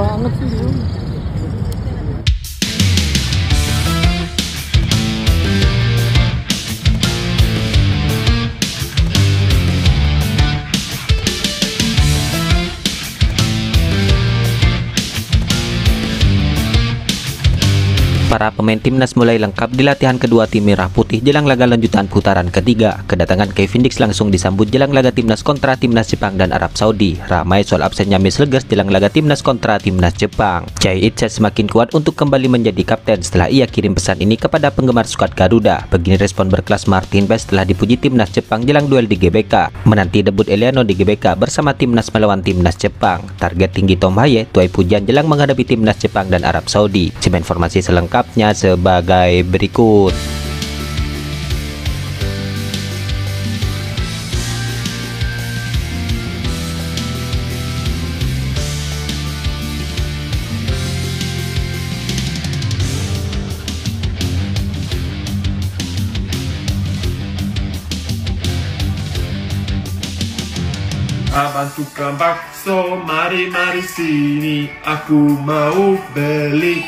banget sih dia. Para pemain timnas mulai lengkap di latihan kedua tim Merah Putih jelang laga lanjutan putaran ketiga. Kedatangan Kevin Dix langsung disambut jelang laga timnas kontra timnas Jepang dan Arab Saudi. Ramai soal absennya Messelges jelang laga timnas kontra timnas Jepang. Chai Itse semakin kuat untuk kembali menjadi kapten setelah ia kirim pesan ini kepada penggemar skuad Garuda. Begini respon berkelas Martin Paes setelah dipuji timnas Jepang jelang duel di GBK. Menanti debut Eliano di GBK bersama timnas melawan timnas Jepang. Target tinggi Tom Haye tuai pujian jelang menghadapi timnas Jepang dan Arab Saudi. Coba informasi selengkapnya sebagai berikut. Abang tukang bakso, mari sini, aku mau beli.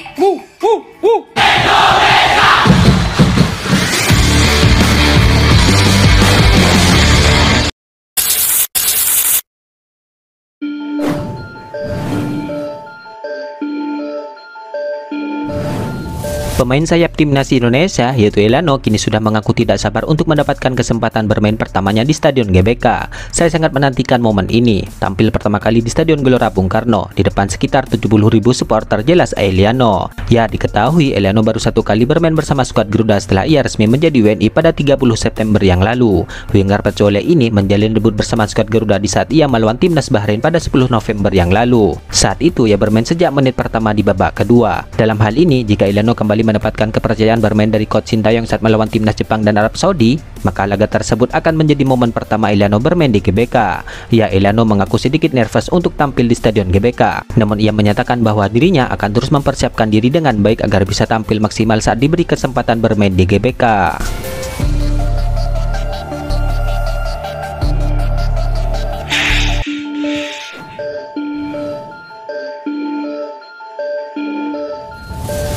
Pemain sayap timnas Indonesia yaitu Eliano kini sudah mengaku tidak sabar untuk mendapatkan kesempatan bermain pertamanya di Stadion GBK. Saya sangat menantikan momen ini. Tampil pertama kali di Stadion Gelora Bung Karno di depan sekitar 70.000 supporter, jelas Eliano. Ya, diketahui Eliano baru satu kali bermain bersama skuad Garuda setelah ia resmi menjadi WNI pada 30 September yang lalu. Winger Pecole ini menjalin debut bersama skuad Garuda di saat ia melawan timnas Bahrain pada 10 November yang lalu. Saat itu ia bermain sejak menit pertama di babak kedua. Dalam hal ini, jika Eliano kembali mendapatkan kepercayaan bermain dari coach Sintayong saat melawan timnas Jepang dan Arab Saudi, maka laga tersebut akan menjadi momen pertama Eliano bermain di GBK. Ya, Eliano mengaku sedikit nervous untuk tampil di Stadion GBK. Namun ia menyatakan bahwa dirinya akan terus mempersiapkan diri dengan baik agar bisa tampil maksimal saat diberi kesempatan bermain di GBK.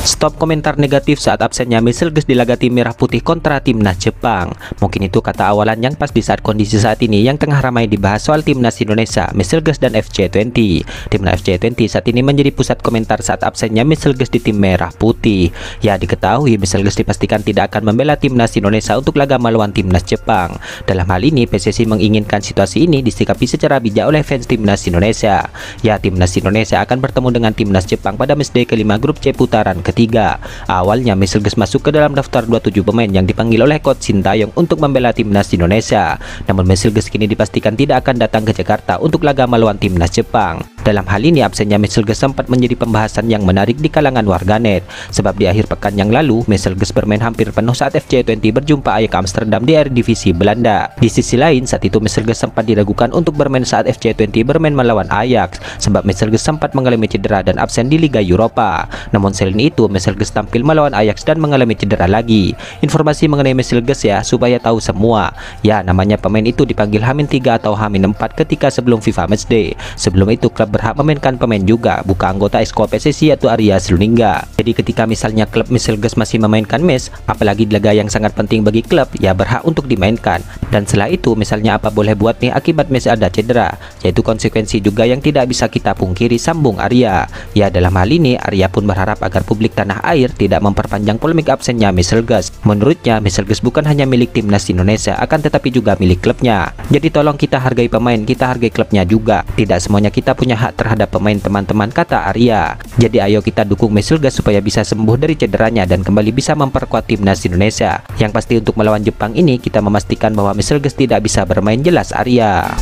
Stop komentar negatif saat absennya Messelges di laga tim Merah Putih kontra timnas Jepang. Mungkin itu kata awalan yang pas di saat kondisi saat ini yang tengah ramai dibahas soal timnas Indonesia, Messelges dan FC20. Timnas FC20 saat ini menjadi pusat komentar saat absennya Messelges di tim Merah Putih. Ya, diketahui Messelges dipastikan tidak akan membela timnas Indonesia untuk laga melawan timnas Jepang. Dalam hal ini PSSI menginginkan situasi ini disikapi secara bijak oleh fans timnas Indonesia. Ya, timnas Indonesia akan bertemu dengan timnas Jepang pada matchday kelima grup C putaran ketiga. Awalnya Messelges masuk ke dalam daftar 27 pemain yang dipanggil oleh coach Sintayong untuk membela timnas Indonesia. Namun Messelges kini dipastikan tidak akan datang ke Jakarta untuk laga melawan timnas Jepang. Dalam hal ini absennya Messelges sempat menjadi pembahasan yang menarik di kalangan warganet. Sebab di akhir pekan yang lalu Messelges bermain hampir penuh saat FC20 berjumpa Ajax Amsterdam di Eredivisie Belanda. Di sisi lain, saat itu Messelges sempat diragukan untuk bermain saat FC20 bermain melawan Ajax sebab Messelges sempat mengalami cedera dan absen di Liga Eropa. Namun selain itu Messelges tampil melawan Ajax dan mengalami cedera lagi. Informasi mengenai Messelges ya, supaya tahu semua. Ya, namanya pemain itu dipanggil H-3 atau H-4 ketika sebelum FIFA Matchday. Sebelum itu klub berhak memainkan pemain juga, bukan anggota Esko PSSI atau Arya Sinulinga. Jadi ketika misalnya klub Messelges masih memainkan match, apalagi di laga yang sangat penting bagi klub, ya berhak untuk dimainkan. Dan setelah itu misalnya apa boleh buat nih akibat match ada cedera, yaitu konsekuensi juga yang tidak bisa kita pungkiri, sambung Arya. Ya, dalam hal ini Arya pun berharap agar publik tanah air tidak memperpanjang polemik absennya Messelges. Menurutnya Messelges bukan hanya milik timnas Indonesia, akan tetapi juga milik klubnya. Jadi tolong kita hargai pemain, kita hargai klubnya juga. Tidak semuanya kita punya hak terhadap pemain, teman-teman, kata Arya. Jadi ayo kita dukung Messelges supaya bisa sembuh dari cederanya dan kembali bisa memperkuat timnas Indonesia. Yang pasti untuk melawan Jepang ini kita memastikan bahwa Messelges tidak bisa bermain, jelas Arya.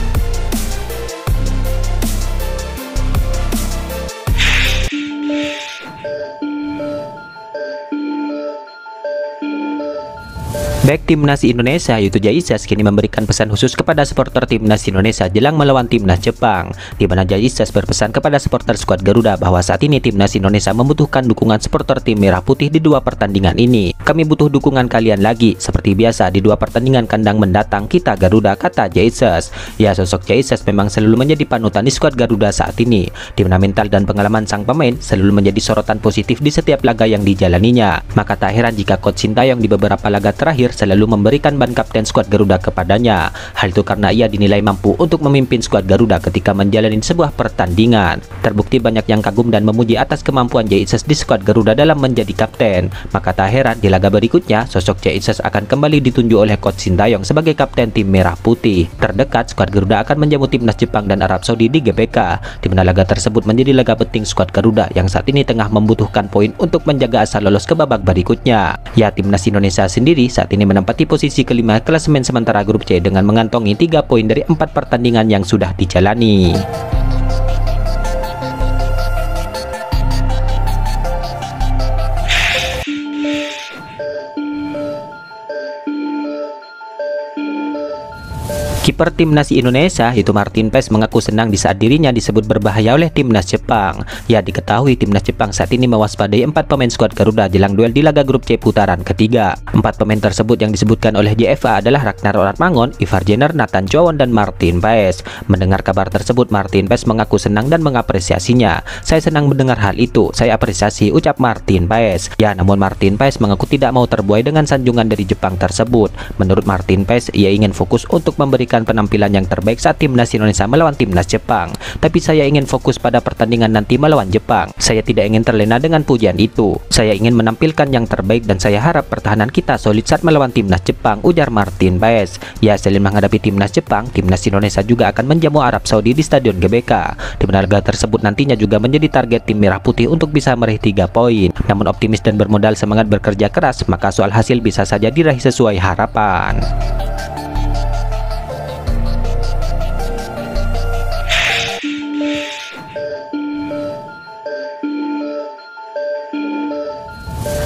Bek timnas Indonesia yaitu Jaisas kini memberikan pesan khusus kepada supporter timnas Indonesia jelang melawan timnas Jepang, di mana Jaisas berpesan kepada supporter skuad Garuda bahwa saat ini timnas Indonesia membutuhkan dukungan supporter tim Merah Putih di dua pertandingan ini. Kami butuh dukungan kalian lagi, seperti biasa di dua pertandingan kandang mendatang kita Garuda, kata Jaisas. Ya, sosok Jaisas memang selalu menjadi panutan di skuad Garuda saat ini, di mana mental dan pengalaman sang pemain selalu menjadi sorotan positif di setiap laga yang dijalaninya. Maka tak heran jika Coach Sintayong di beberapa laga terakhir selalu memberikan ban kapten skuad Garuda kepadanya. Hal itu karena ia dinilai mampu untuk memimpin skuad Garuda ketika menjalani sebuah pertandingan. Terbukti banyak yang kagum dan memuji atas kemampuan Jaisas di skuad Garuda dalam menjadi kapten. Maka tak heran di laga berikutnya sosok Jaisas akan kembali ditunjuk oleh Coach Sintayong sebagai kapten tim Merah Putih. Terdekat skuad Garuda akan menjamu timnas Jepang dan Arab Saudi di GBK, di mana laga tersebut menjadi laga penting skuad Garuda yang saat ini tengah membutuhkan poin untuk menjaga asa lolos ke babak berikutnya. Ya, timnas Indonesia sendiri saat ini menempati posisi kelima klasemen sementara grup C dengan mengantongi 3 poin dari 4 pertandingan yang sudah dijalani. Kiper timnas Indonesia yaitu Martin Paes mengaku senang di saat dirinya disebut berbahaya oleh timnas Jepang. Ya, diketahui timnas Jepang saat ini mewaspadai 4 pemain skuad Garuda jelang duel di laga grup C putaran ketiga. 4 pemain tersebut yang disebutkan oleh JFA adalah Ragnar Oratmangun, Ivar Jenner, Nathan Chowan, dan Martin Paes. Mendengar kabar tersebut, Martin Paes mengaku senang dan mengapresiasinya. Saya senang mendengar hal itu, saya apresiasi, ucap Martin Paes. Ya, namun Martin Paes mengaku tidak mau terbuai dengan sanjungan dari Jepang tersebut. Menurut Martin Paes, ia ingin fokus untuk memberikan penampilan yang terbaik saat timnas Indonesia melawan timnas Jepang. Tapi saya ingin fokus pada pertandingan nanti melawan Jepang. Saya tidak ingin terlena dengan pujian itu. Saya ingin menampilkan yang terbaik dan saya harap pertahanan kita solid saat melawan timnas Jepang, ujar Martin Paes. Ya, selain menghadapi timnas Jepang, timnas Indonesia juga akan menjamu Arab Saudi di Stadion GBK, di mana laga tersebut nantinya juga menjadi target tim Merah Putih untuk bisa meraih 3 poin. Namun optimis dan bermodal semangat bekerja keras, maka soal hasil bisa saja diraih sesuai harapan.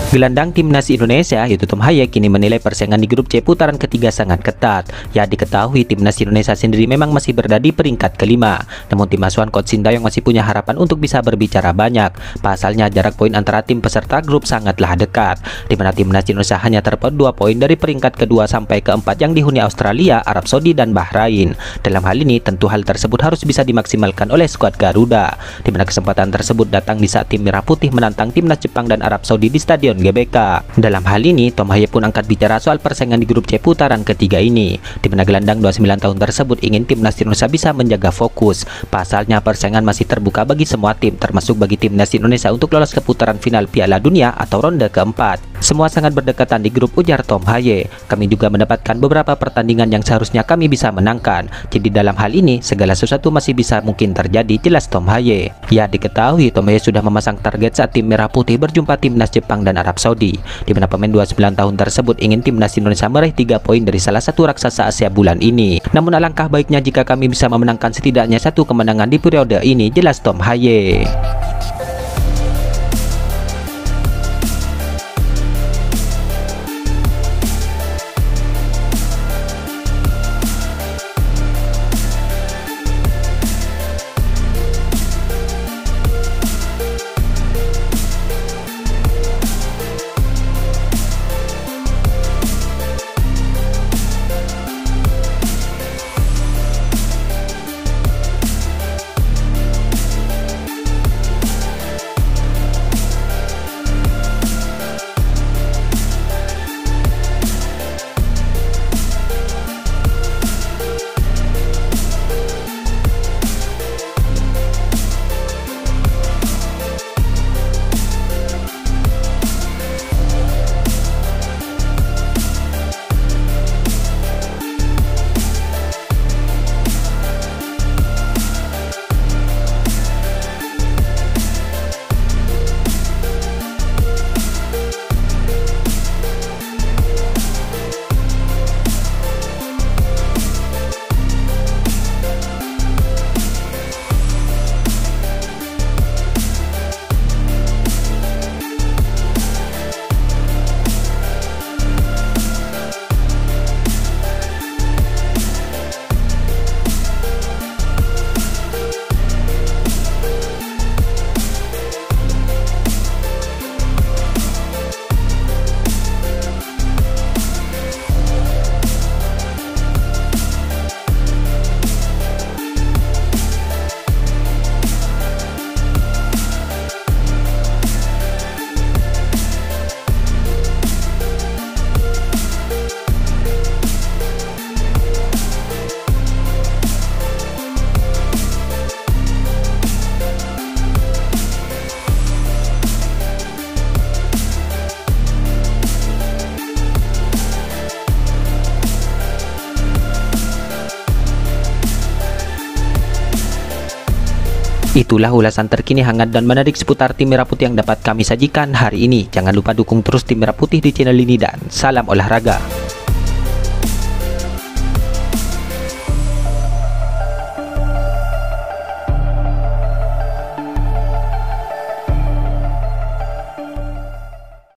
Gelandang timnas Indonesia yaitu Tom Haye kini menilai persaingan di grup C putaran ketiga sangat ketat. Ya, diketahui timnas Indonesia sendiri memang masih berada di peringkat kelima. Namun tim asuhan Coach Sintayong masih punya harapan untuk bisa berbicara banyak. Pasalnya jarak poin antara tim peserta grup sangatlah dekat, di mana timnas Indonesia hanya terpaut 2 poin dari peringkat kedua sampai keempat yang dihuni Australia, Arab Saudi, dan Bahrain. Dalam hal ini tentu hal tersebut harus bisa dimaksimalkan oleh skuad Garuda, di mana kesempatan tersebut datang di saat tim Merah Putih menantang timnas Jepang dan Arab Saudi di Stadion GBK. Dalam hal ini, Tom Haye pun angkat bicara soal persaingan di grup C putaran ketiga ini, di mana gelandang 29 tahun tersebut ingin timnas Indonesia bisa menjaga fokus. Pasalnya persaingan masih terbuka bagi semua tim, termasuk bagi timnas Indonesia untuk lolos ke putaran final Piala Dunia atau ronde keempat. Semua sangat berdekatan di grup, ujar Tom Haye. Kami juga mendapatkan beberapa pertandingan yang seharusnya kami bisa menangkan. Jadi dalam hal ini segala sesuatu masih bisa mungkin terjadi, jelas Tom Haye. Ya, diketahui Tom Haye sudah memasang target saat tim Merah Putih berjumpa timnas Jepang dan Arab Saudi, di mana pemain 29 tahun tersebut ingin timnas Indonesia meraih 3 poin dari salah satu raksasa Asia bulan ini. Namun alangkah baiknya jika kami bisa memenangkan setidaknya 1 kemenangan di periode ini, jelas Tom Haye. Itulah ulasan terkini hangat dan menarik seputar tim Merah Putih yang dapat kami sajikan hari ini. Jangan lupa dukung terus tim Merah Putih di channel ini dan salam olahraga.